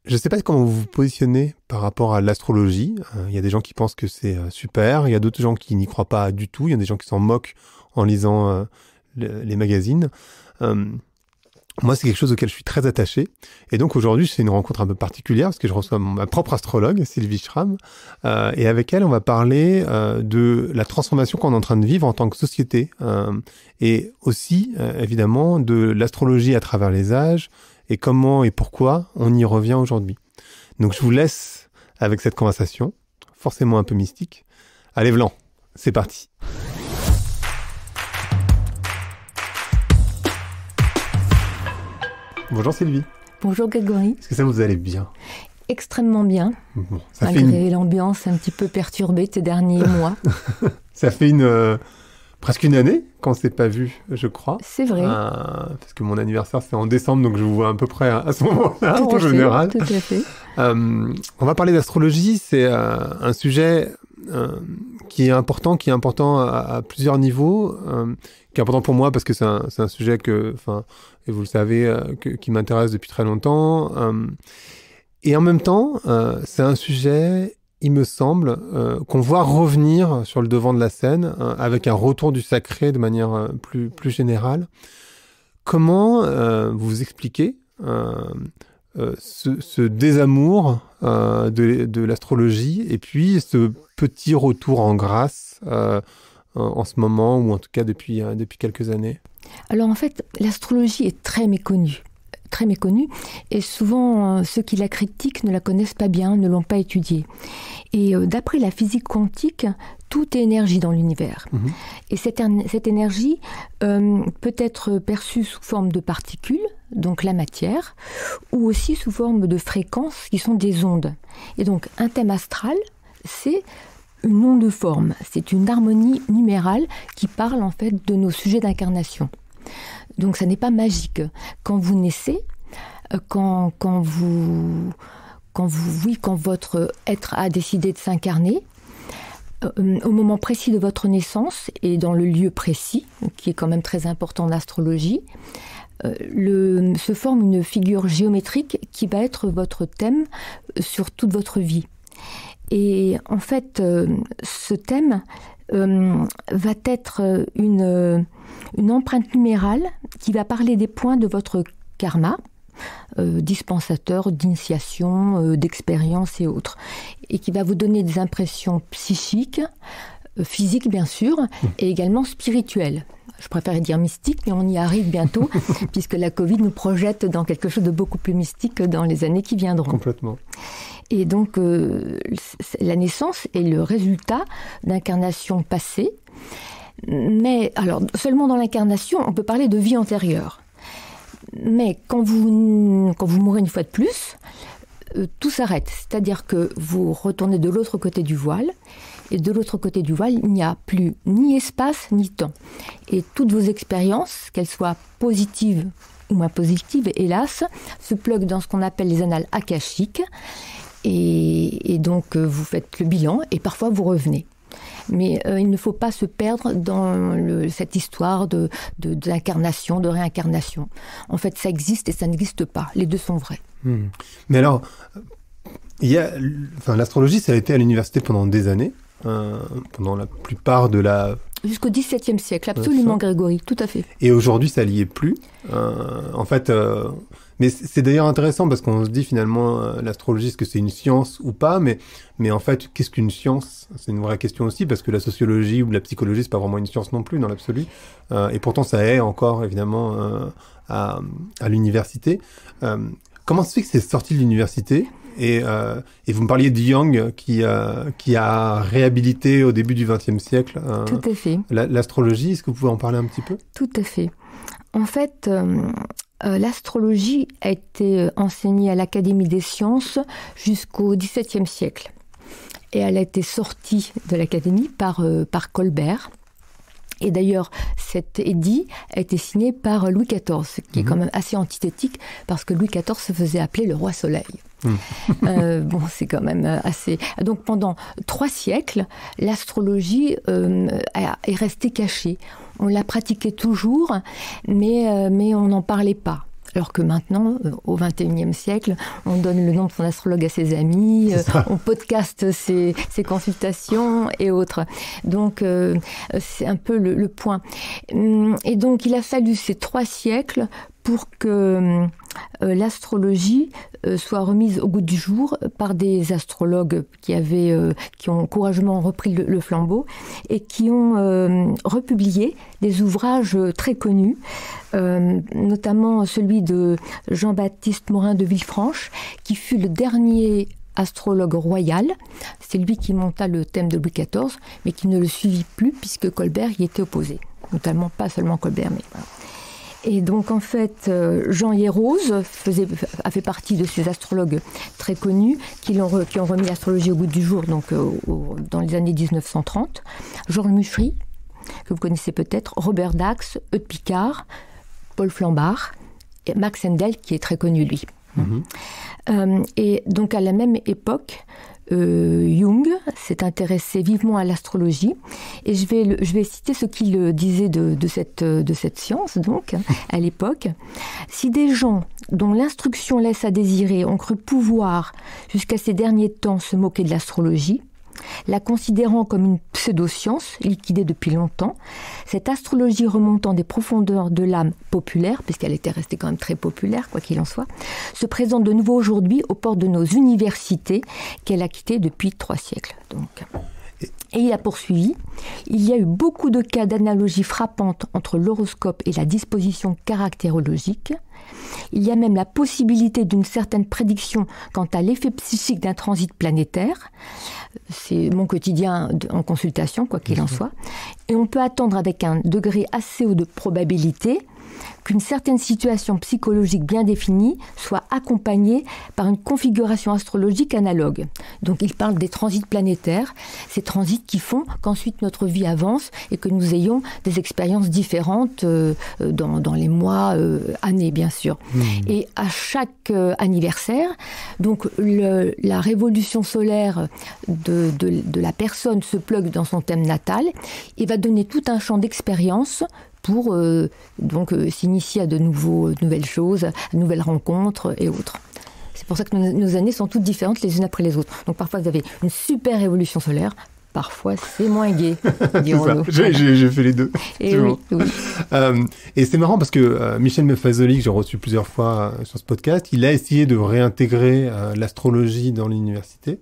Je ne sais pas comment vous vous positionnez par rapport à l'astrologie. Il y a des gens qui pensent que c'est super, il y a d'autres gens qui n'y croient pas du tout, il y a des gens qui s'en moquent en lisant les magazines. Moi, c'est quelque chose auquel je suis très attaché. Et donc aujourd'hui, c'est une rencontre un peu particulière parce que je reçois ma propre astrologue, Sylvie Schramm. Et avec elle, on va parler de la transformation qu'on est en train de vivre en tant que société. Et aussi, évidemment, de l'astrologie à travers les âges et comment et pourquoi on y revient aujourd'hui. Donc je vous laisse avec cette conversation, forcément un peu mystique. Allez, Vlan, c'est parti. Bonjour Sylvie. Bonjour Grégory. Est-ce que ça vous allez bien ? Extrêmement bien, Bon, malgré l'ambiance un petit peu perturbée ces derniers mois. Ça fait presque une année qu'on ne s'est pas vu, je crois. C'est vrai. Parce que mon anniversaire, c'est en décembre, donc je vous vois à peu près à ce moment-là, en général. Tout à fait. On va parler d'astrologie. C'est un sujet qui est important à plusieurs niveaux, qui est important pour moi parce que c'est un sujet et vous le savez, qui m'intéresse depuis très longtemps. Et en même temps, c'est un sujet, il me semble, qu'on voit revenir sur le devant de la scène avec un retour du sacré de manière plus générale. Comment vous expliquez ce désamour de l'astrologie et puis ce petit retour en grâce en ce moment, ou en tout cas depuis quelques années? Alors en fait, l'astrologie est très méconnue, et souvent ceux qui la critiquent ne la connaissent pas bien, ne l'ont pas étudiée. Et d'après la physique quantique, tout est énergie dans l'univers. Mmh. Et cette énergie peut être perçue sous forme de particules, donc la matière, ou aussi sous forme de fréquences qui sont des ondes. Et donc un thème astral, c'est une onde de forme, c'est une harmonie numérale qui parle en fait de nos sujets d'incarnation. Donc ça n'est pas magique. Quand vous naissez, quand votre être a décidé de s'incarner, au moment précis de votre naissance et dans le lieu précis, qui est quand même très important en astrologie, se forme une figure géométrique qui va être votre thème sur toute votre vie. Et en fait, ce thème va être une empreinte numérale qui va parler des points de votre karma, dispensateur d'initiation, d'expérience et autres, et qui va vous donner des impressions psychiques, physiques bien sûr, et également spirituelles. Je préférais dire mystique, mais on y arrive bientôt, puisque la Covid nous projette dans quelque chose de beaucoup plus mystique dans les années qui viendront. Complètement. Et donc, la naissance est le résultat d'incarnations passées. Mais, alors, seulement dans l'incarnation, on peut parler de vie antérieure. Mais quand vous mourrez une fois de plus, tout s'arrête. C'est-à-dire que vous retournez de l'autre côté du voile. Et de l'autre côté du voile, il n'y a plus ni espace ni temps. Et toutes vos expériences, qu'elles soient positives ou moins positives, hélas, se pluguent dans ce qu'on appelle les annales akashiques. Et donc, vous faites le bilan et parfois vous revenez. Mais il ne faut pas se perdre dans cette histoire d'incarnation, de réincarnation. En fait, ça existe et ça n'existe pas. Les deux sont vrais. Mais alors, l'astrologie, ça a été à l'université pendant des années. Pendant la plupart de la... Jusqu'au XVIIe siècle, absolument, Grégory, tout à fait. Et aujourd'hui, ça n'y est plus. Mais c'est d'ailleurs intéressant parce qu'on se dit finalement, l'astrologie, est-ce que c'est une science ou pas ? Mais en fait, qu'est-ce qu'une science ? C'est une vraie question aussi, parce que la sociologie ou la psychologie, c'est pas vraiment une science non plus dans l'absolu. Et pourtant, ça est encore, évidemment, à l'université. Comment se fait que c'est sorti de l'université ? Et vous me parliez de Jung qui a réhabilité au début du XXe siècle tout à fait. L'astrologie. Est-ce que vous pouvez en parler un petit peu ? Tout à fait. En fait, l'astrologie a été enseignée à l'Académie des sciences jusqu'au XVIIe siècle. Et elle a été sortie de l'Académie par Colbert. Et d'ailleurs, cet édit a été signé par Louis XIV, ce qui est quand même assez antithétique, parce que Louis XIV se faisait appeler le roi soleil. C'est quand même assez... Donc pendant 3 siècles, l'astrologie est restée cachée. On la pratiquait toujours, mais on n'en parlait pas. Alors que maintenant, au XXIe siècle, on donne le nom de son astrologue à ses amis, on podcaste ses consultations et autres. Donc, c'est un peu le point. Et donc, il a fallu ces 3 siècles pour que l'astrologie soit remise au goût du jour par des astrologues qui ont courageusement repris le flambeau et qui ont republié des ouvrages très connus, notamment celui de Jean-Baptiste Morin de Villefranche, qui fut le dernier astrologue royal. C'est lui qui monta le thème de Louis XIV, mais qui ne le suivit plus puisque Colbert y était opposé. Notamment, pas seulement Colbert, mais voilà. Et donc, en fait, Jean Hierose a fait partie de ces astrologues très connus qui ont remis l'astrologie au goût du jour donc, dans les années 1930. Georges Muchery, que vous connaissez peut-être, Robert Dax, Eudes Picard, Paul Flambard, et Max Endel, qui est très connu, lui. Et donc, à la même époque, Jung s'est intéressé vivement à l'astrologie et je vais citer ce qu'il disait de cette science donc à l'époque. Si des gens dont l'instruction laisse à désirer ont cru pouvoir jusqu'à ces derniers temps se moquer de l'astrologie, la considérant comme une pseudo-science liquidée depuis longtemps, cette astrologie remontant des profondeurs de l'âme populaire, puisqu'elle était restée quand même très populaire, quoi qu'il en soit, se présente de nouveau aujourd'hui aux portes de nos universités qu'elle a quittées depuis 3 siècles. Donc. Et il a poursuivi, il y a eu beaucoup de cas d'analogie frappante entre l'horoscope et la disposition caractérologique. Il y a même la possibilité d'une certaine prédiction quant à l'effet psychique d'un transit planétaire. C'est mon quotidien en consultation, quoi qu'il en soit. Et on peut attendre avec un degré assez haut de probabilité qu'une certaine situation psychologique bien définie soit accompagnée par une configuration astrologique analogue. Donc il parle des transits planétaires, ces transits qui font qu'ensuite notre vie avance et que nous ayons des expériences différentes dans les mois, années bien sûr. Et à chaque anniversaire, donc la révolution solaire de la personne se plug dans son thème natal et va donner tout un champ d'expérience pour s'initier à de nouvelles choses, à de nouvelles rencontres et autres. C'est pour ça que nos années sont toutes différentes les unes après les autres. Donc parfois vous avez une super révolution solaire, parfois c'est moins gai, dirons-nous. J'ai fait les deux. Et oui. Et c'est marrant parce que Michel Mefazoli, que j'ai reçu plusieurs fois sur ce podcast, il a essayé de réintégrer l'astrologie dans l'université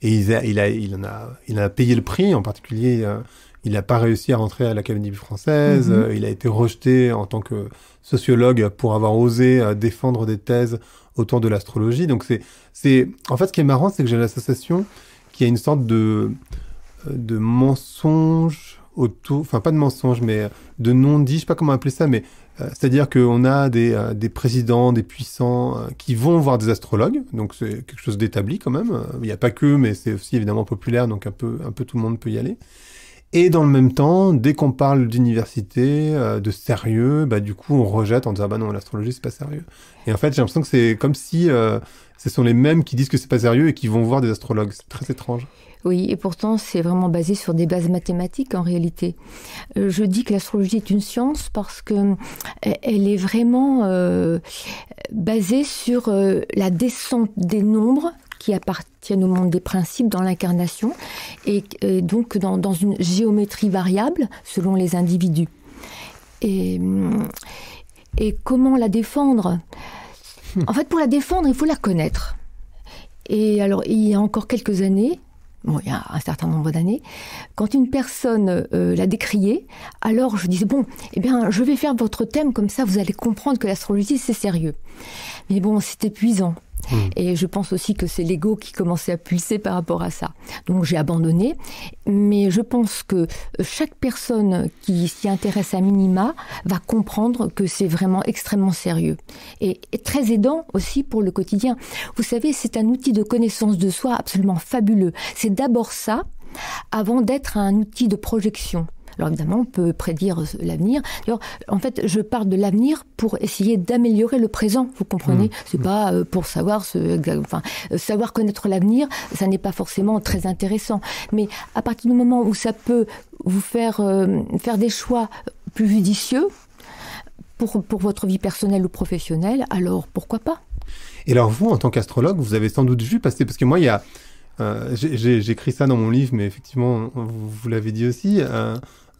et il en a payé le prix, en particulier... il n'a pas réussi à rentrer à l'Académie française. Il a été rejeté en tant que sociologue pour avoir osé défendre des thèses autour de l'astrologie. Donc en fait, ce qui est marrant, c'est que j'ai l'association qu'il y a une sorte de mensonge autour, enfin pas de mensonge, mais de non-dit, je sais pas comment appeler ça, mais c'est-à-dire qu'on a des présidents, des puissants qui vont voir des astrologues, donc c'est quelque chose d'établi quand même. Il n'y a pas que, mais c'est aussi évidemment populaire, donc un peu tout le monde peut y aller. Et dans le même temps, dès qu'on parle d'université, de sérieux, du coup, on rejette en disant « bah non, l'astrologie, c'est pas sérieux ». Et en fait, j'ai l'impression que c'est comme si ce sont les mêmes qui disent que c'est pas sérieux et qui vont voir des astrologues. C'est très étrange. Oui, et pourtant, c'est vraiment basé sur des bases mathématiques, en réalité. Je dis que l'astrologie est une science parce que elle est vraiment basée sur la descente des nombres qui appartiennent au monde des principes dans l'incarnation et donc dans une géométrie variable selon les individus. Et comment la défendre ? En fait, pour la défendre, il faut la connaître. Et alors, il y a encore quelques années, il y a un certain nombre d'années, quand une personne l'a décrié, alors je disais, je vais faire votre thème, comme ça vous allez comprendre que l'astrologie, c'est sérieux. Mais bon, c'est épuisant. Et je pense aussi que c'est l'ego qui commençait à pulser par rapport à ça. Donc j'ai abandonné, mais je pense que chaque personne qui s'y intéresse à minima va comprendre que c'est vraiment extrêmement sérieux. Et très aidant aussi pour le quotidien. Vous savez, c'est un outil de connaissance de soi absolument fabuleux. C'est d'abord ça, avant d'être un outil de projection. Alors évidemment, on peut prédire l'avenir. D'ailleurs, en fait, je parle de l'avenir pour essayer d'améliorer le présent. Vous comprenez ? C'est pas pour savoir connaître l'avenir, ça n'est pas forcément très intéressant. Mais à partir du moment où ça peut vous faire des choix plus judicieux, pour votre vie personnelle ou professionnelle, alors pourquoi pas? Et alors vous, en tant qu'astrologue, vous avez sans doute vu passer, parce que moi, j'ai écrit ça dans mon livre, mais effectivement, vous l'avez dit aussi,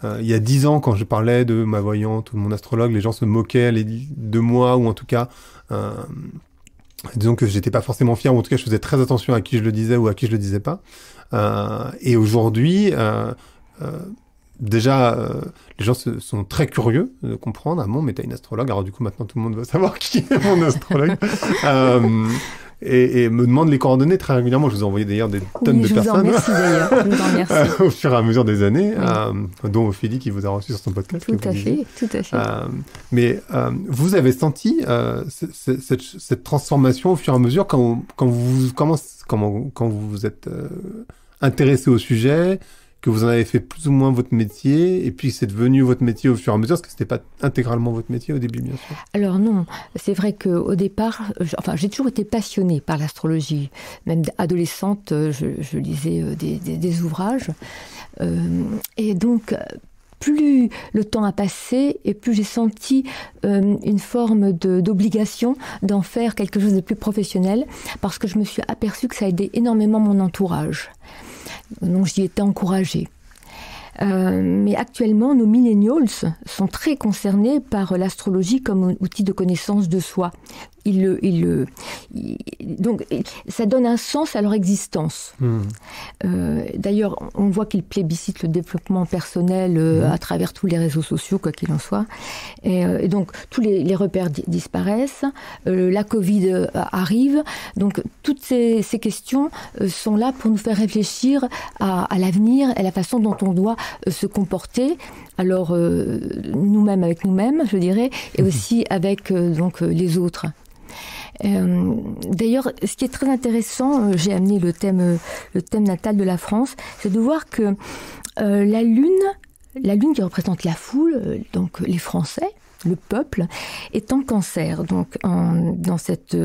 il y a 10 ans, quand je parlais de ma voyante ou de mon astrologue, les gens se moquaient de moi, ou en tout cas, disons que j'étais pas forcément fier, ou en tout cas, je faisais très attention à qui je le disais ou à qui je le disais pas. Et aujourd'hui, déjà, les gens sont très curieux de comprendre. Ah bon, mais t'as une astrologue. Alors du coup, maintenant, tout le monde veut savoir qui est mon astrologue. Et me demande les coordonnées très régulièrement. Je vous ai envoyé d'ailleurs des tonnes de personnes. Je vous en remercie. Au fur et à mesure des années, dont Ophélie qui vous a reçu sur son podcast. Tout à fait. Mais vous avez senti cette transformation au fur et à mesure quand vous vous êtes intéressé au sujet, que vous en avez fait plus ou moins votre métier, et puis c'est devenu votre métier au fur et à mesure, parce que c'était pas intégralement votre métier au début, bien sûr. Alors non, c'est vrai qu'au départ, j'ai toujours été passionnée par l'astrologie. Même adolescente, je lisais des ouvrages. Et donc, plus le temps a passé, et plus j'ai senti une forme d'obligation d'en faire quelque chose de plus professionnel, parce que je me suis aperçue que ça aidait énormément mon entourage. Donc j'y étais encouragée. Mais actuellement, nos millennials sont très concernés par l'astrologie comme outil de connaissance de soi. Donc, ça donne un sens à leur existence. D'ailleurs, on voit qu'ils plébiscitent le développement personnel à travers tous les réseaux sociaux, quoi qu'il en soit. Et donc, tous les repères disparaissent. La Covid arrive. Donc, toutes ces questions sont là pour nous faire réfléchir à l'avenir et la façon dont on doit se comporter. Alors, nous-mêmes avec nous-mêmes, je dirais, et aussi avec donc les autres. D'ailleurs, ce qui est très intéressant, j'ai amené le thème natal de la France, c'est de voir que la Lune qui représente la foule, donc les Français, le peuple, est en Cancer, donc dans cette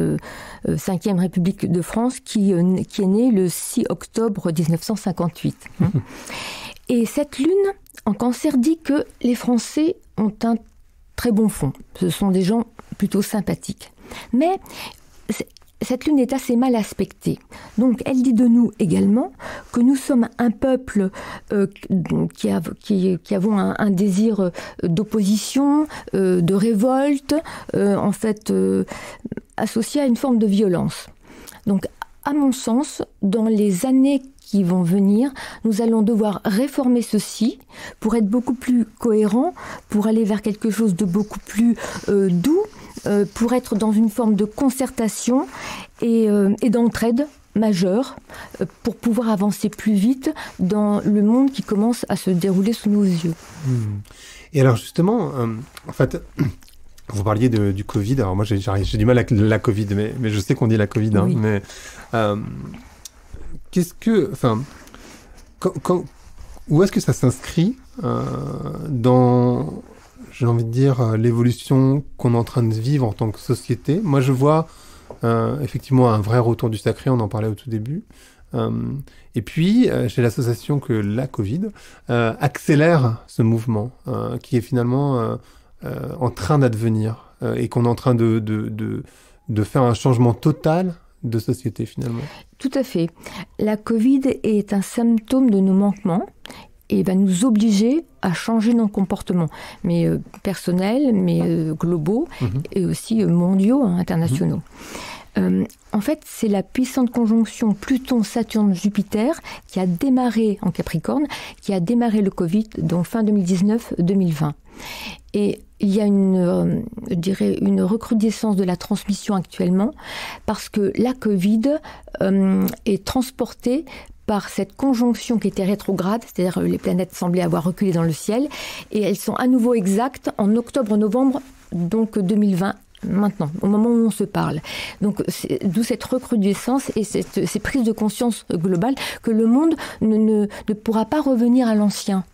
5e République de France qui est née le 6 octobre 1958. Et cette Lune en Cancer dit que les Français ont un très bon fond. Ce sont des gens plutôt sympathiques. Mais cette lune est assez mal aspectée. Donc elle dit de nous également que nous sommes un peuple qui avons un désir d'opposition, de révolte, en fait associé à une forme de violence. Donc à mon sens, dans les années qui vont venir, nous allons devoir réformer ceci pour être beaucoup plus cohérents, pour aller vers quelque chose de beaucoup plus doux, pour être dans une forme de concertation et d'entraide majeure, pour pouvoir avancer plus vite dans le monde qui commence à se dérouler sous nos yeux. Et alors justement, en fait, vous parliez du Covid. Alors moi j'ai du mal avec la Covid, mais je sais qu'on dit la Covid. Oui. Mais où est-ce que ça s'inscrit dans, j'ai envie de dire, l'évolution qu'on est en train de vivre en tant que société? Moi, je vois effectivement un vrai retour du sacré, on en parlait au tout début. Et puis, j'ai l'association que la Covid accélère ce mouvement qui est finalement en train d'advenir et qu'on est en train de faire un changement total de société, finalement. Tout à fait. La Covid est un symptôme de nos manquements et va nous obliger à changer nos comportements, mais personnels, mais globaux, et aussi mondiaux, internationaux. En fait, c'est la puissante conjonction Pluton-Saturne-Jupiter qui a démarré en Capricorne, qui a démarré le Covid, donc fin 2019-2020. Et il y a une recrudescence de la transmission actuellement, parce que la Covid est transportée par cette conjonction qui était rétrograde, c'est-à-dire les planètes semblaient avoir reculé dans le ciel, et elles sont à nouveau exactes en octobre-novembre, donc 2020. Maintenant, au moment où on se parle. Donc, d'où cette recrudescence et ces prises de conscience globales que le monde ne pourra pas revenir à l'ancien.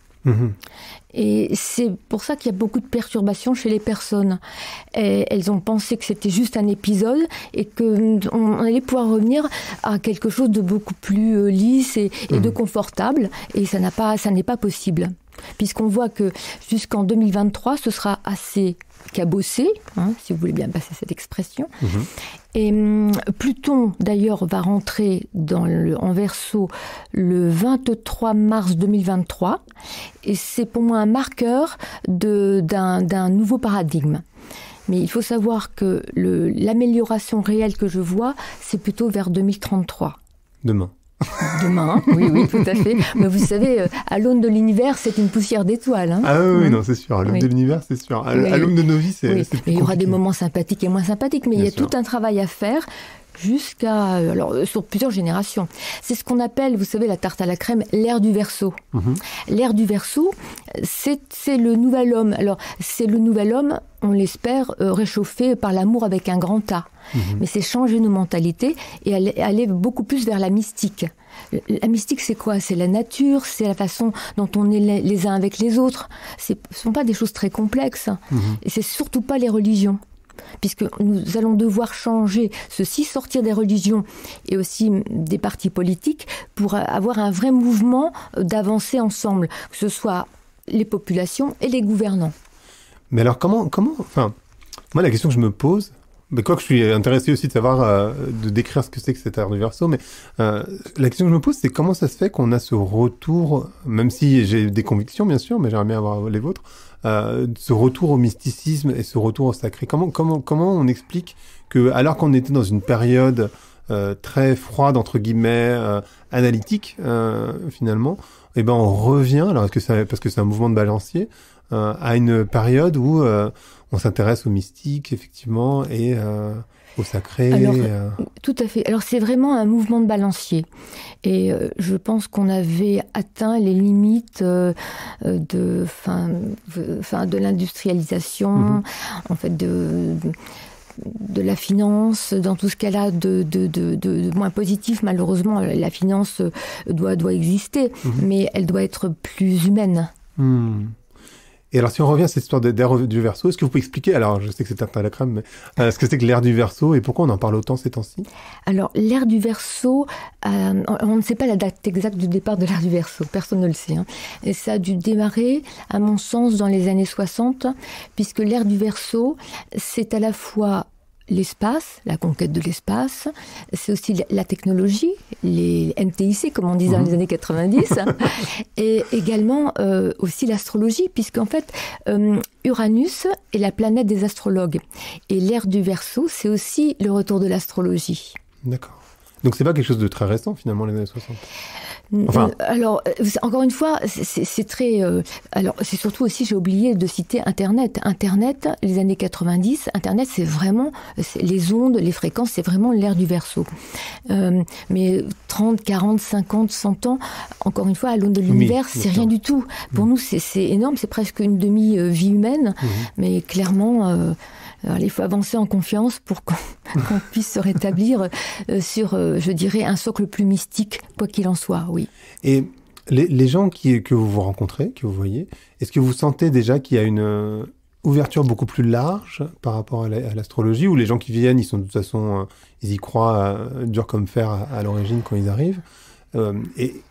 Et c'est pour ça qu'il y a beaucoup de perturbations chez les personnes. Et elles ont pensé que c'était juste un épisode et qu'on allait pouvoir revenir à quelque chose de beaucoup plus lisse et de confortable. Et ça n'est pas possible. puisqu'on voit que jusqu'en 2023, ce sera assez cabossé, si vous voulez bien passer cette expression. Et Pluton, d'ailleurs, va rentrer en Verseau le 23 mars 2023. Et c'est pour moi un marqueur d'un nouveau paradigme. Mais il faut savoir que l'amélioration réelle que je vois, c'est plutôt vers 2033. Demain, oui, tout à fait. Mais vous savez, à l'aune de l'univers, c'est une poussière d'étoiles. Ah oui, non, c'est sûr. À l'aune de l'univers, c'est sûr. À l'aune de nos vies, c'est plus compliqué. Il y aura des moments sympathiques et moins sympathiques, mais il y a tout un travail à faire sur plusieurs générations. C'est ce qu'on appelle, vous savez, la tarte à la crème, l'ère du Verseau. L'ère du Verseau, c'est le nouvel homme. Alors, c'est le nouvel homme, on l'espère, réchauffé par l'amour avec un grand A. Mais c'est changer nos mentalités et aller beaucoup plus vers la mystique. La mystique, c'est quoi? C'est la nature, c'est la façon dont on est les uns avec les autres. Ce ne sont pas des choses très complexes. Et c'est surtout pas les religions. Puisque nous allons devoir changer ceci, sortir des religions et aussi des partis politiques pour avoir un vrai mouvement d'avancer ensemble, que ce soit les populations et les gouvernants. Mais alors enfin, moi la question que je me pose, mais quoi que je suis intéressé aussi de savoir, de décrire ce que c'est que cette ère du Verseau, mais la question que je me pose, c'est comment ça se fait qu'on a ce retour, même si j'ai des convictions bien sûr, mais j'aimerais bien avoir les vôtres, ce retour au mysticisme et ce retour au sacré. Comment on explique que, alors qu'on était dans une période très froide, entre guillemets, analytique, finalement, eh ben on revient, alors parce que c'est un mouvement de balancier, à une période où on s'intéresse au mystique, effectivement, et au sacré. Alors, tout à fait. Alors, c'est vraiment un mouvement de balancier. Et je pense qu'on avait atteint les limites de l'industrialisation, en fait, de la finance, dans tout ce qu'elle a de moins positif. Malheureusement, la finance doit exister, mais elle doit être plus humaine. Et alors, si on revient à cette histoire d'ère du Verseau, est-ce que vous pouvez expliquer, alors je sais que c'est tarte à la crème, mais ce que c'est que l'ère du Verseau et pourquoi on en parle autant ces temps-ci? Alors, l'ère du Verseau, on ne sait pas la date exacte du départ de l'ère du Verseau, personne ne le sait. Et ça a dû démarrer, à mon sens, dans les années 60, puisque l'ère du Verseau, c'est à la fois l'espace, la conquête de l'espace, c'est aussi la technologie, les NTIC, comme on disait dans les années 90, et également aussi l'astrologie, puisqu'en fait, Uranus est la planète des astrologues. Et l'ère du Verseau, c'est aussi le retour de l'astrologie. D'accord. Donc c'est pas quelque chose de très récent, finalement, les années 60? Enfin... Alors, encore une fois, c'est très... alors, c'est surtout aussi, j'ai oublié de citer Internet. Internet, les années 90, Internet, c'est vraiment... les ondes, les fréquences, c'est vraiment l'ère du Verseau. Mais 30, 40, 50, 100 ans, encore une fois, à l'aune de l'univers, c'est rien du tout. Pour nous, c'est énorme, c'est presque une demi-vie humaine, mais clairement... Alors, il faut avancer en confiance pour qu'on puisse se rétablir sur, je dirais, un socle plus mystique, quoi qu'il en soit, oui. Et les gens que vous rencontrez, que vous voyez, est-ce que vous sentez déjà qu'il y a une ouverture beaucoup plus large par rapport à l'astrologie, ou les gens qui viennent, ils sont de toute façon, ils y croient dur comme fer à l'origine quand ils arrivent, et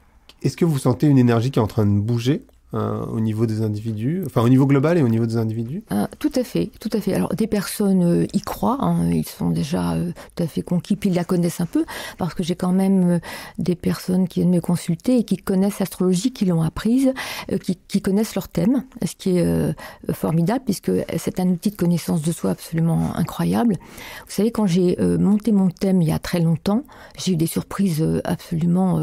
est-ce que vous sentez une énergie qui est en train de bouger au niveau des individus, enfin au niveau global et au niveau des individus? Tout à fait, tout à fait. Alors des personnes y croient, ils sont déjà tout à fait conquis, puis ils la connaissent un peu, parce que j'ai quand même des personnes qui viennent me consulter et qui connaissent l'astrologie, qui l'ont apprise, qui connaissent leur thème, ce qui est formidable, puisque c'est un outil de connaissance de soi absolument incroyable. Vous savez, quand j'ai monté mon thème il y a très longtemps, j'ai eu des surprises absolument...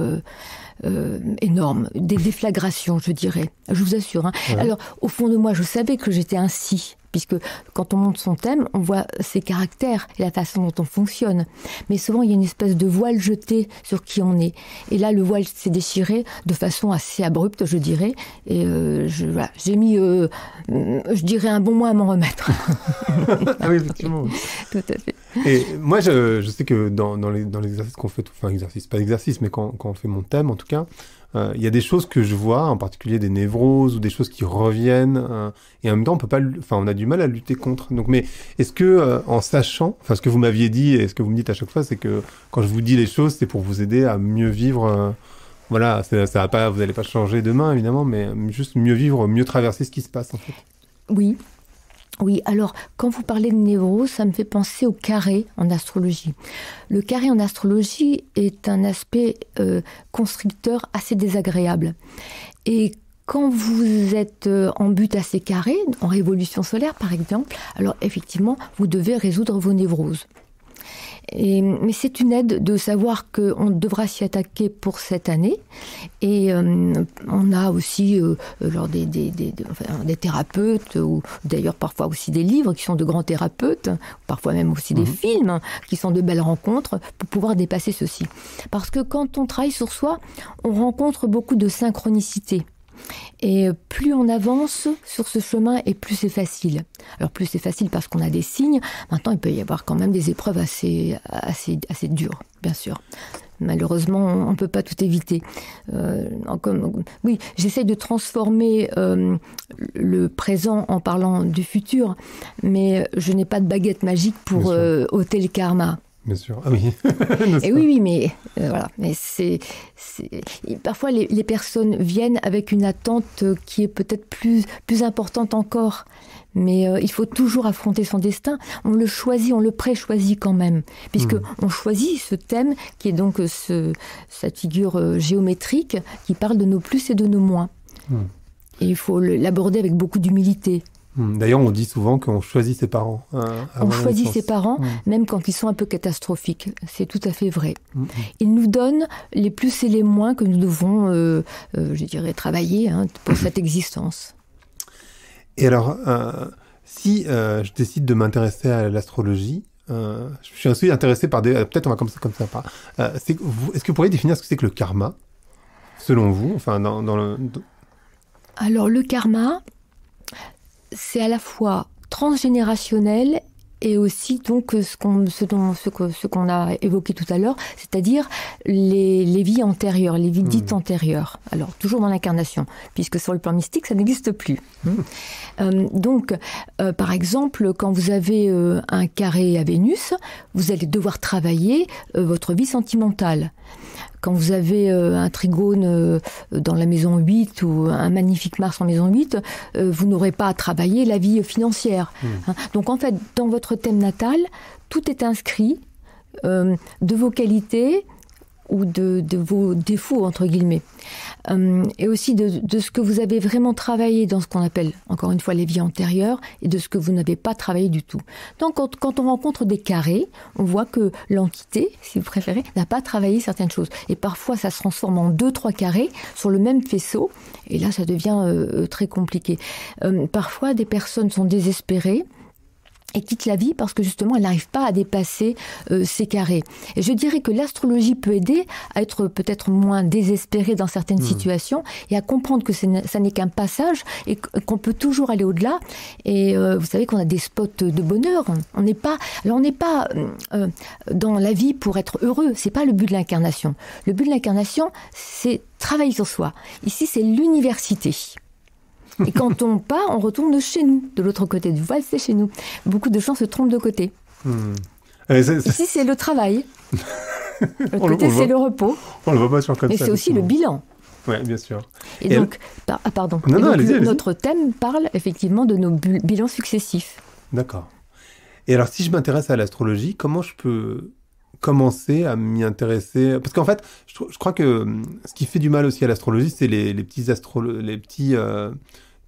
énorme, des déflagrations, je dirais. Je vous assure. Ouais. Alors, au fond de moi, je savais que j'étais ainsi, puisque quand on monte son thème, on voit ses caractères et la façon dont on fonctionne. Mais souvent, il y a une espèce de voile jeté sur qui on est. Et là, le voile s'est déchiré de façon assez abrupte, je dirais. Et j'ai mis, je dirais, un bon mois à m'en remettre. Ah oui, effectivement. Tout à fait. Et moi, je sais que dans les exercices qu'on fait, enfin exercice, pas exercice, mais quand on fait mon thème, en tout cas, il y a des choses que je vois, en particulier des névroses ou des choses qui reviennent, et en même temps, on a du mal à lutter contre. Donc, mais est-ce que, en sachant, enfin, ce que vous m'aviez dit et ce que vous me dites à chaque fois, c'est que quand je vous dis les choses, c'est pour vous aider à mieux vivre voilà, ça va pas, vous n'allez pas changer demain, évidemment, mais juste mieux vivre, mieux traverser ce qui se passe, en fait. Oui. Oui, alors, quand vous parlez de névrose, ça me fait penser au carré en astrologie. Le carré en astrologie est un aspect constricteur assez désagréable. Et quand vous êtes en but assez carré, en révolution solaire par exemple, alors effectivement, vous devez résoudre vos névroses. Mais c'est une aide de savoir qu'on devra s'y attaquer pour cette année. Et on a aussi des thérapeutes, ou d'ailleurs parfois aussi des livres qui sont de grands thérapeutes, parfois même aussi des films qui sont de belles rencontres pour pouvoir dépasser ceci. Parce que quand on travaille sur soi, on rencontre beaucoup de synchronicité. Et plus on avance sur ce chemin, et plus c'est facile. Alors plus c'est facile parce qu'on a des signes. Maintenant, il peut y avoir quand même des épreuves assez dures, bien sûr. Malheureusement, on ne peut pas tout éviter. Oui, j'essaie de transformer le présent en parlant du futur, mais je n'ai pas de baguette magique pour ôter le karma. Bien sûr, ah oui. Et oui, mais voilà. Mais parfois les personnes viennent avec une attente qui est peut-être plus importante encore. Mais il faut toujours affronter son destin. On le choisit, on le pré-choisit quand même, puisque on choisit ce thème qui est donc cette figure géométrique qui parle de nos plus et de nos moins. Et il faut l'aborder avec beaucoup d'humilité. D'ailleurs, on dit souvent qu'on choisit ses parents. On choisit ses parents, même quand ils sont un peu catastrophiques. C'est tout à fait vrai. Ils nous donnent les plus et les moins que nous devons, je dirais, travailler pour cette existence. Et alors, si je décide de m'intéresser à l'astrologie, je suis aussi intéressé par des... Peut-être on va commencer comme ça. Est-ce que vous pourriez définir ce que c'est que le karma, selon vous, enfin, Alors, le karma, c'est à la fois transgénérationnel et aussi donc ce qu'on a évoqué tout à l'heure, c'est-à-dire les vies antérieures, les vies dites antérieures. Alors, toujours dans l'incarnation, puisque sur le plan mystique, ça n'existe plus. Donc, par exemple, quand vous avez un carré à Vénus, vous allez devoir travailler votre vie sentimentale. Quand vous avez un trigone dans la maison 8 ou un magnifique Mars en maison 8, vous n'aurez pas à travailler la vie financière. Donc en fait, dans votre thème natal, tout est inscrit de vos qualités ou de vos défauts, entre guillemets. Et aussi de ce que vous avez vraiment travaillé dans ce qu'on appelle, encore une fois, les vies antérieures, et de ce que vous n'avez pas travaillé du tout. Donc, quand on rencontre des carrés, on voit que l'entité, si vous préférez, n'a pas travaillé certaines choses. Et parfois, ça se transforme en 2-3 carrés sur le même faisceau, et là, ça devient très compliqué. Parfois, des personnes sont désespérées, et quitte la vie parce que justement elle n'arrive pas à dépasser ces carrés. Et je dirais que l'astrologie peut aider à être peut-être moins désespéré dans certaines situations et à comprendre que ça n'est qu'un passage et qu'on peut toujours aller au-delà. Et vous savez qu'on a des spots de bonheur. On n'est pas dans la vie pour être heureux. C'est pas le but de l'incarnation. Le but de l'incarnation, c'est travailler sur soi. Ici, c'est l'université. Et quand on part, on retourne chez nous, de l'autre côté du voile, c'est chez nous. Beaucoup de gens se trompent de côté. Ici, c'est le travail. L'autre côté, c'est le repos. On le voit pas sur comme ça. Mais c'est aussi le bilan. Oui, bien sûr. Et donc, pardon. Allez-y. Notre thème parle effectivement de nos bilans successifs. D'accord. Et alors, si je m'intéresse à l'astrologie, comment je peux commencer à m'y intéresser? Parce qu'en fait, je crois que ce qui fait du mal aussi à l'astrologie, c'est les petits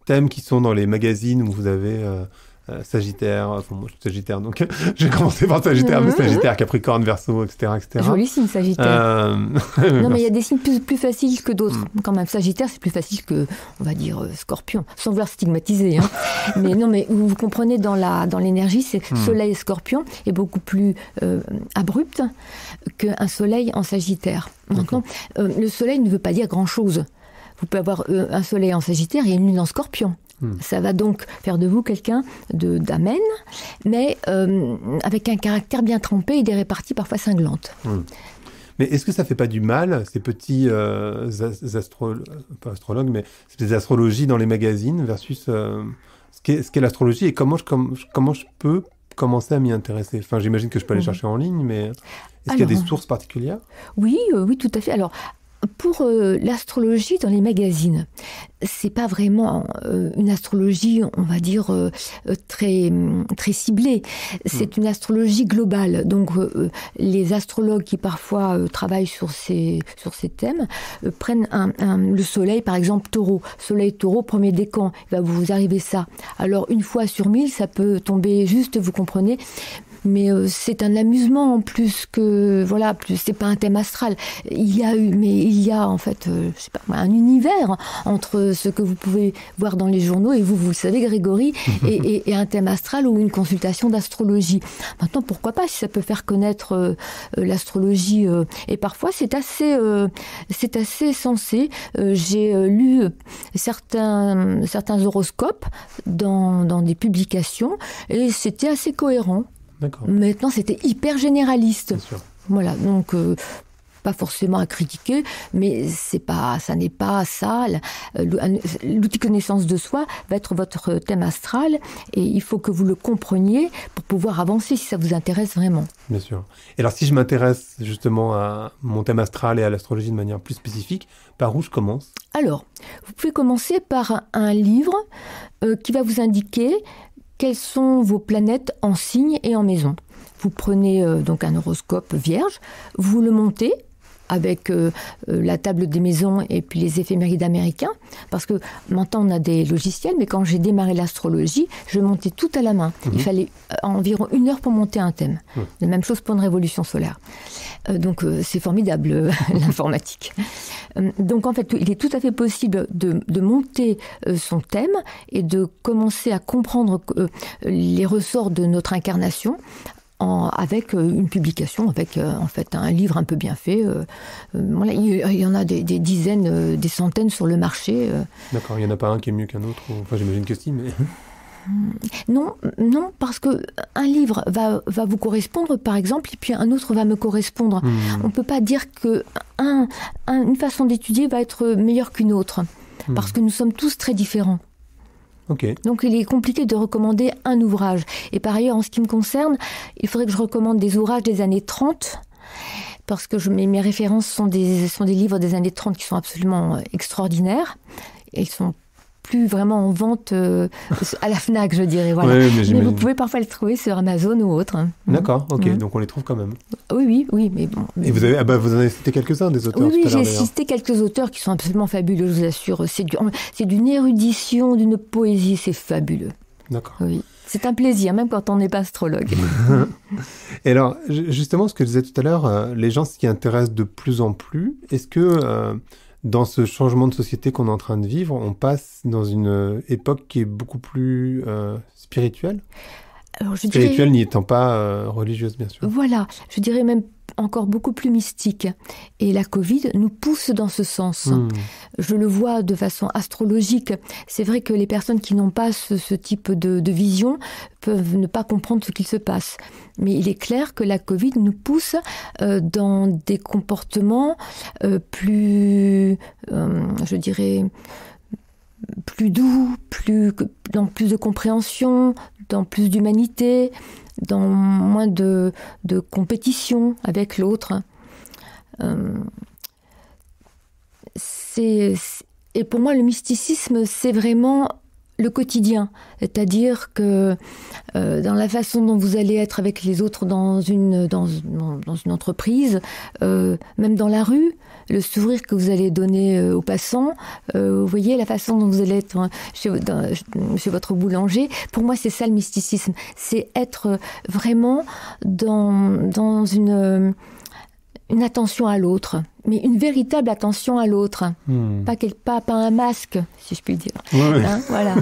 thèmes qui sont dans les magazines où vous avez Sagittaire, enfin moi je suis Sagittaire, donc j'ai commencé par Sagittaire, mais Sagittaire, Capricorne, Verseau, etc. Joli signe Sagittaire. Non mais il y a des signes plus faciles que d'autres. Quand même, Sagittaire c'est plus facile que, on va dire, Scorpion, sans vouloir stigmatiser. Mais non, mais vous comprenez, dans l'énergie, c'est Soleil et Scorpion est beaucoup plus abrupt qu'un Soleil en Sagittaire. Maintenant, le Soleil ne veut pas dire grand-chose. Vous pouvez avoir un Soleil en Sagittaire et une Lune en Scorpion. Ça va donc faire de vous quelqu'un d'amène, mais avec un caractère bien trempé et des réparties parfois cinglantes. Mais est-ce que ça fait pas du mal, ces petits pas astrologues, mais ces astrologies dans les magazines versus ce qu'est l'astrologie et comment je peux commencer à m'y intéresser? Enfin, j'imagine que je peux aller chercher en ligne, mais est-ce qu'il y a des sources particulières? Oui, tout à fait. Alors, pour l'astrologie dans les magazines, c'est pas vraiment une astrologie, on va dire, très ciblée. C'est une astrologie globale. Donc, les astrologues qui parfois travaillent sur ces thèmes prennent le soleil, par exemple, taureau. Soleil taureau, premier décan, il va vous arriver ça. Alors, une fois sur 1000, ça peut tomber juste, vous comprenez. Mais c'est un amusement en plus que voilà, c'est pas un thème astral. Il y a en fait, je sais pas, un univers entre ce que vous pouvez voir dans les journaux et vous le savez, Grégory, et un thème astral ou une consultation d'astrologie. Maintenant, pourquoi pas si ça peut faire connaître l'astrologie et parfois c'est assez sensé. J'ai lu certains horoscopes dans des publications et c'était assez cohérent. D'accord. Maintenant, c'était hyper généraliste. Bien sûr. Voilà, donc pas forcément à critiquer, mais ça n'est pas ça. L'outil connaissance de soi va être votre thème astral et il faut que vous le compreniez pour pouvoir avancer si ça vous intéresse vraiment. Bien sûr. Et alors, si je m'intéresse justement à mon thème astral et à l'astrologie de manière plus spécifique, par où je commence ? Alors, vous pouvez commencer par un livre qui va vous indiquer quelles sont vos planètes en signe et en maison. Vous prenez donc un horoscope vierge, vous le montez avec la table des maisons et puis les éphémérides américains, parce que maintenant on a des logiciels, mais quand j'ai démarré l'astrologie, je montais tout à la main. Il fallait environ 1 heure pour monter un thème. La même chose pour une révolution solaire. Donc c'est formidable l'informatique. Donc en fait, il est tout à fait possible de monter son thème et de commencer à comprendre les ressorts de notre incarnation avec une publication, avec en fait un livre un peu bien fait. Voilà, il y en a des dizaines, des centaines sur le marché. D'accord, il n'y en a pas un qui est mieux qu'un autre. Enfin, j'imagine que si, mais... Non, parce que un livre va vous correspondre, par exemple, et puis un autre va me correspondre. On ne peut pas dire que une façon d'étudier va être meilleure qu'une autre, parce que nous sommes tous très différents. Okay. Donc il est compliqué de recommander un ouvrage. Et par ailleurs, en ce qui me concerne, il faudrait que je recommande des ouvrages des années 30, parce que mes références sont des livres des années 30 qui sont absolument extraordinaires. Et ils sont plus vraiment en vente à la Fnac, je dirais. Voilà. Ouais, mais vous pouvez parfois les trouver sur Amazon ou autre. D'accord, ok, donc on les trouve quand même. Oui, mais bon. Et vous en avez cité quelques-uns des auteurs. Oui, j'ai cité quelques auteurs qui sont absolument fabuleux, je vous assure. C'est d'une érudition, d'une poésie, c'est fabuleux. D'accord. Oui. C'est un plaisir, même quand on n'est pas astrologue. Et alors, justement, ce que je disais tout à l'heure, les gens s'y intéressent de plus en plus. Est-ce que... dans ce changement de société qu'on est en train de vivre, on passe dans une époque qui est beaucoup plus spirituelle. Alors, spirituelle n'y étant pas religieuse, bien sûr. Voilà, je dirais même encore beaucoup plus mystique. Et la Covid nous pousse dans ce sens. Je le vois de façon astrologique. C'est vrai que les personnes qui n'ont pas ce type de vision peuvent ne pas comprendre ce qu'il se passe. Mais il est clair que la Covid nous pousse dans des comportements plus, je dirais, plus doux, dans plus de compréhension, dans plus d'humanité, dans moins de compétition avec l'autre. Et pour moi, le mysticisme, c'est vraiment le quotidien. C'est-à-dire que dans la façon dont vous allez être avec les autres dans une entreprise, même dans la rue, le sourire que vous allez donner aux passants, vous voyez la façon dont vous allez être chez votre boulanger. Pour moi, c'est ça le mysticisme. C'est être vraiment dans une attention à l'autre, mais une véritable attention à l'autre. Pas un masque, si je puis dire. Ouais. Hein, voilà.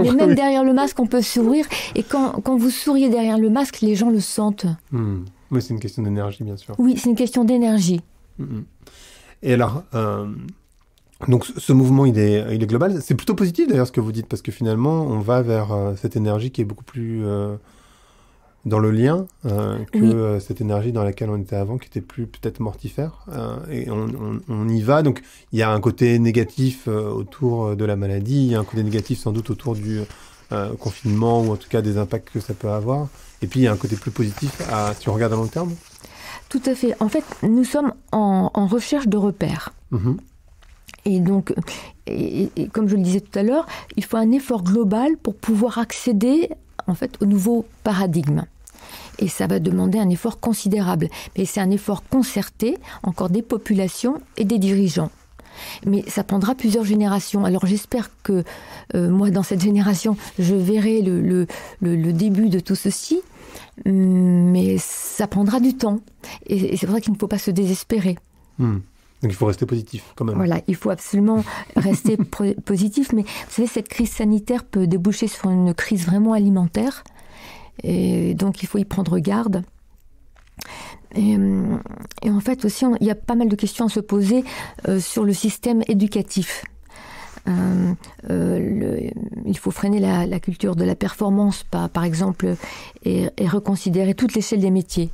Mais même derrière le masque, on peut sourire. Et quand vous souriez derrière le masque, les gens le sentent. Oui, c'est une question d'énergie, bien sûr. Oui, c'est une question d'énergie. Et alors, donc ce mouvement, il est global. C'est plutôt positif d'ailleurs ce que vous dites, parce que finalement, on va vers cette énergie qui est beaucoup plus dans le lien que cette énergie dans laquelle on était avant, qui était plus peut-être mortifère. Et on y va. Donc il y a un côté négatif autour de la maladie, il y a un côté négatif sans doute autour du confinement, ou en tout cas des impacts que ça peut avoir. Et puis il y a un côté plus positif si on regarde à long terme. Tout à fait. En fait, nous sommes en recherche de repères. Et donc, et comme je le disais tout à l'heure, il faut un effort global pour pouvoir accéder en fait, au nouveau paradigme. Et ça va demander un effort considérable. Mais c'est un effort concerté, encore des populations et des dirigeants. Mais ça prendra plusieurs générations. Alors j'espère que moi, dans cette génération, je verrai le début de tout ceci. Mais ça prendra du temps. Et c'est pour ça qu'il ne faut pas se désespérer. Donc il faut rester positif quand même. Voilà, il faut absolument rester positif. Mais vous savez, cette crise sanitaire peut déboucher sur une crise vraiment alimentaire. Et donc il faut y prendre garde. Et en fait aussi, il y a pas mal de questions à se poser sur le système éducatif. Il faut freiner la culture de la performance, par exemple, et reconsidérer toute l'échelle des métiers.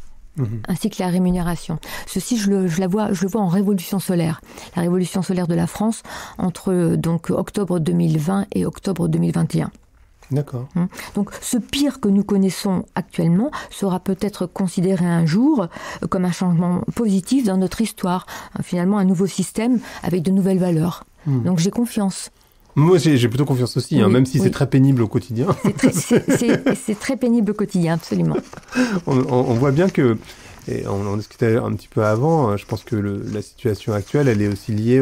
Ainsi que la rémunération. Ceci, je le vois en révolution solaire. La révolution solaire de la France entre donc octobre 2020 et octobre 2021. D'accord. Donc ce pire que nous connaissons actuellement sera peut-être considéré un jour comme un changement positif dans notre histoire. Finalement, un nouveau système avec de nouvelles valeurs. Donc j'ai confiance. Moi, j'ai plutôt confiance aussi, même si c'est très pénible au quotidien. C'est très pénible au quotidien, absolument. On voit bien que, et on en discutait un petit peu avant, je pense que la situation actuelle, elle est aussi liée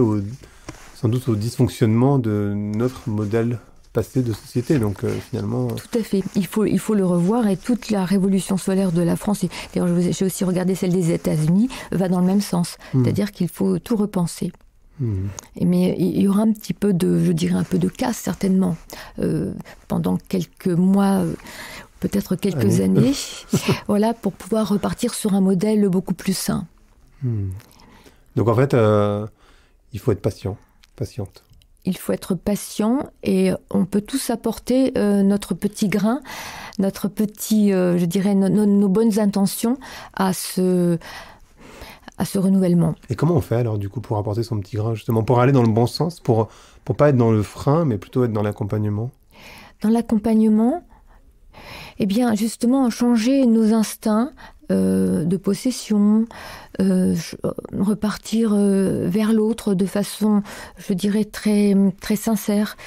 sans doute au dysfonctionnement de notre modèle passé de société. Donc finalement... Tout à fait. Il faut le revoir, et toute la révolution solaire de la France, et d'ailleurs j'ai aussi regardé celle des États-Unis, va dans le même sens. C'est-à-dire qu'il faut tout repenser. Mais il y aura un petit peu je dirais un peu de casse certainement pendant quelques mois, peut-être quelques années, voilà, pour pouvoir repartir sur un modèle beaucoup plus sain. Donc en fait, il faut être patiente. Il faut être patient, et on peut tous apporter notre petit grain, notre petit, je dirais, nos bonnes intentions à ce renouvellement. Et comment on fait alors du coup pour apporter son petit grain, justement, pour aller dans le bon sens, pour pas être dans le frein, mais plutôt être dans l'accompagnement? Dans l'accompagnement, eh bien justement changer nos instincts de possession, repartir vers l'autre de façon, je dirais, très, très sincère.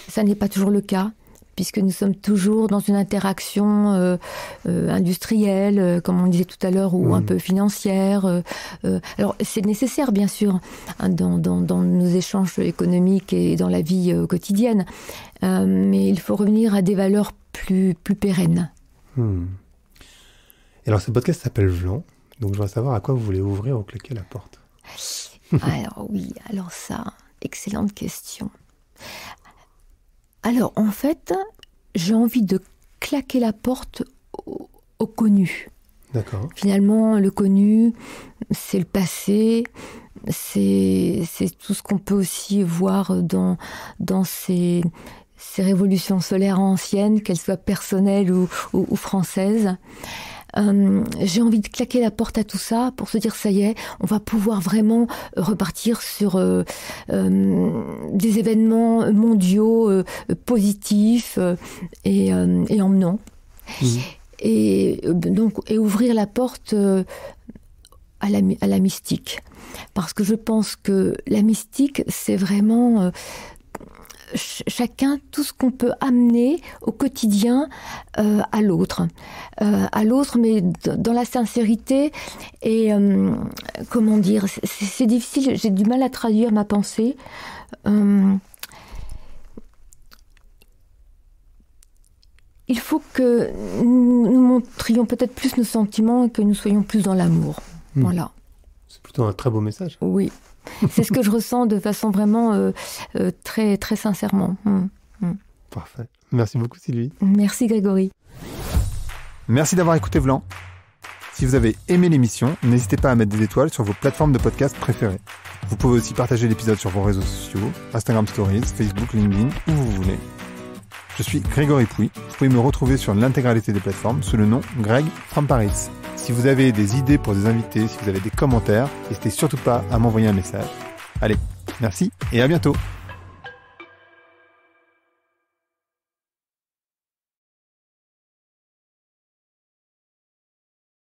Ça n'est pas toujours le cas, puisque nous sommes toujours dans une interaction industrielle, comme on disait tout à l'heure, ou un peu financière. Alors, c'est nécessaire, bien sûr, dans nos échanges économiques et dans la vie quotidienne, mais il faut revenir à des valeurs plus pérennes. Et alors, ce podcast s'appelle Vlan, donc je voudrais savoir à quoi vous voulez ouvrir ou claquer la porte. Alors ça, excellente question. Alors, en fait, j'ai envie de claquer la porte au connu. D'accord. Finalement, le connu, c'est le passé, c'est tout ce qu'on peut aussi voir dans ces révolutions solaires anciennes, qu'elles soient personnelles ou françaises. J'ai envie de claquer la porte à tout ça pour se dire ça y est, on va pouvoir vraiment repartir sur des événements mondiaux positifs et emmenants. Et ouvrir la porte à la mystique, parce que je pense que la mystique, c'est vraiment chacun, tout ce qu'on peut amener au quotidien à l'autre, mais dans la sincérité. Et comment dire, c'est difficile, j'ai du mal à traduire ma pensée. Il faut que nous montrions peut-être plus nos sentiments et que nous soyons plus dans l'amour. Voilà. C'est plutôt un très beau message. Oui. C'est ce que je ressens de façon vraiment très, très sincèrement. Parfait. Merci beaucoup, Sylvie. Merci, Grégory. Merci d'avoir écouté Vlan. Si vous avez aimé l'émission, n'hésitez pas à mettre des étoiles sur vos plateformes de podcast préférées. Vous pouvez aussi partager l'épisode sur vos réseaux sociaux, Instagram Stories, Facebook, LinkedIn, où vous voulez. Je suis Grégory Pouy. Vous pouvez me retrouver sur l'intégralité des plateformes sous le nom Greg from Paris. Si vous avez des idées pour des invités, si vous avez des commentaires, n'hésitez surtout pas à m'envoyer un message. Allez, merci et à bientôt.